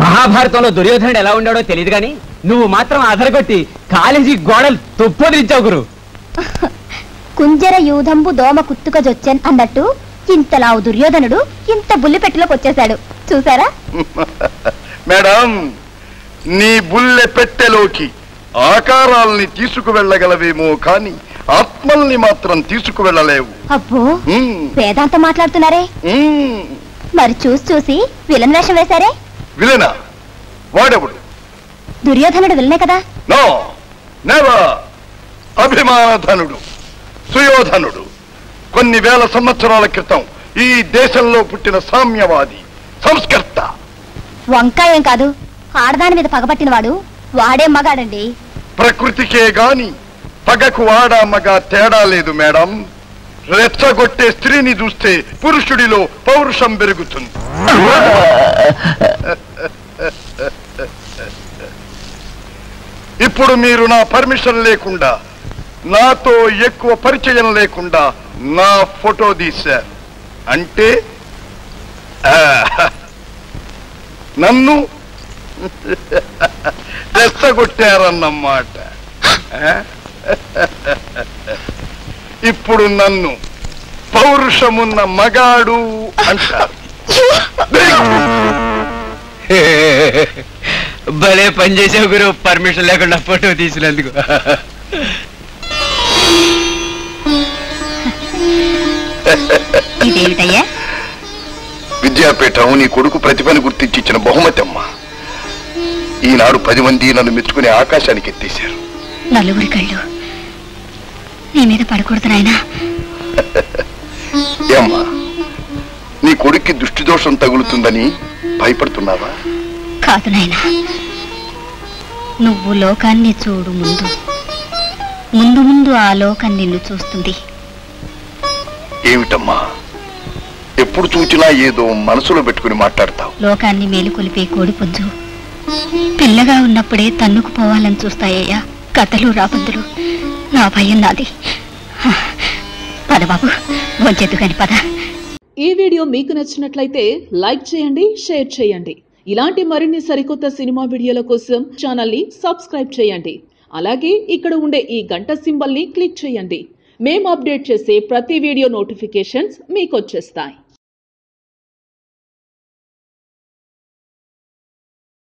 మహాభారతంలో దుర్యోధనుడు ఎలా ఉండాడో తెలియదు గాని నువ్వు మాత్రం అదరగొట్టి కాలేజీ గోడలు తొప్పదిరించావు గురు. కుంజర యూధంబు దోమ కుత్తుక జొచ్చన్ అన్నట్టు ఇంతలావు దుర్యోధనుడు ఇంత బుల్లి పెట్టెలోకి వచ్చేశాడు చూసారా? మేడం, నీ బుల్లె పెట్టెలోకి ఆకారాల్ని తీసుకువెళ్ళగలవేమో కానీ ఆత్మల్ని మాత్రం తీసుకువెళ్ళలేవు. అబ్బో, వేదాంతం మాట్లాడుతున్నారే. మరి చూసి విలన్ వేషం వేశారే. విలనా? వాడెవడు? దుర్యోధనుడు విలనే కదా. No, never. అభిమానధనుడు, సుయోధనుడు. కొన్ని వేల సంవత్సరాల క్రితం ఈ దేశంలో పుట్టిన సామ్యవాది, సంస్కర్త. వంకాయం కాదు, ఆడదాని మీద పగబట్టిన వాడు వాడే మగాడండి. ప్రకృతికే గాని పగకు ఆడ మగ తేడా లేదు మేడం. రెచ్చగొట్టే స్త్రీని చూస్తే పురుషుడిలో పౌరుషం పెరుగుతుంది. ఇప్పుడు మీరు నా పర్మిషన్ లేకుండా, నాతో ఎక్కువ పరిచయం లేకుండా నా ఫోటో తీశారు అంటే నన్ను రెచ్చగొట్టారన్నమాట. ఇప్పుడు నన్ను పౌరుషమున్న మగాడు అంటారు. భలే పనిచేసావు గురు, పర్మిషన్ లేకుండా ఫోటో తీసినందుకు. విద్యాపీఠం నీ కొడుకు ప్రతిభను గుర్తించి ఇచ్చిన బహుమతి అమ్మా. ఈనాడు 10 మంది నన్ను మెచ్చుకునే ఆకాశానికి ఎత్తేశారు. నలుగురి కళ్ళు నీ మీద పడకూడదు నాయనా. ఏమ్మా, నీ కొడుక్కి దృష్టి దోషం తగులుతుందని భయపడుతున్నావా? కాదు నాయనా, నువ్వు లోకాన్ని చూడు. ముందు ముందు ఆ లోకం నిన్ను చూస్తుంది. ఏమిటమ్మా, ఎప్పుడు చూచినా ఏదో మనసులో పెట్టుకుని మాట్లాడతావు. లోకాన్ని మేలుకొలిపే కోడిపుంజు పిల్లగా ఉన్నప్పుడే తన్నుకుపోవాలని చూస్తాయ్యా కథలు రాబందులు. నా భయం నాది. పద బాబు, వంచెద్దు కాని పద. ఈ వీడియో మీకు నచ్చినట్లయితే లైక్ చేయండి, షేర్ చేయండి. ఇలాంటి మరిన్ని సరికొత్త సినిమా వీడియోల కోసం ఛానల్ ని సబ్స్క్రైబ్ చేయండి. అలాగే ఇక్కడ ఉండే ఈ గంట సింబల్ ని క్లిక్ చేయండి. మేము అప్డేట్ చేసే ప్రతి వీడియో నోటిఫికేషన్స్ మీకు వచ్చేస్తాయి.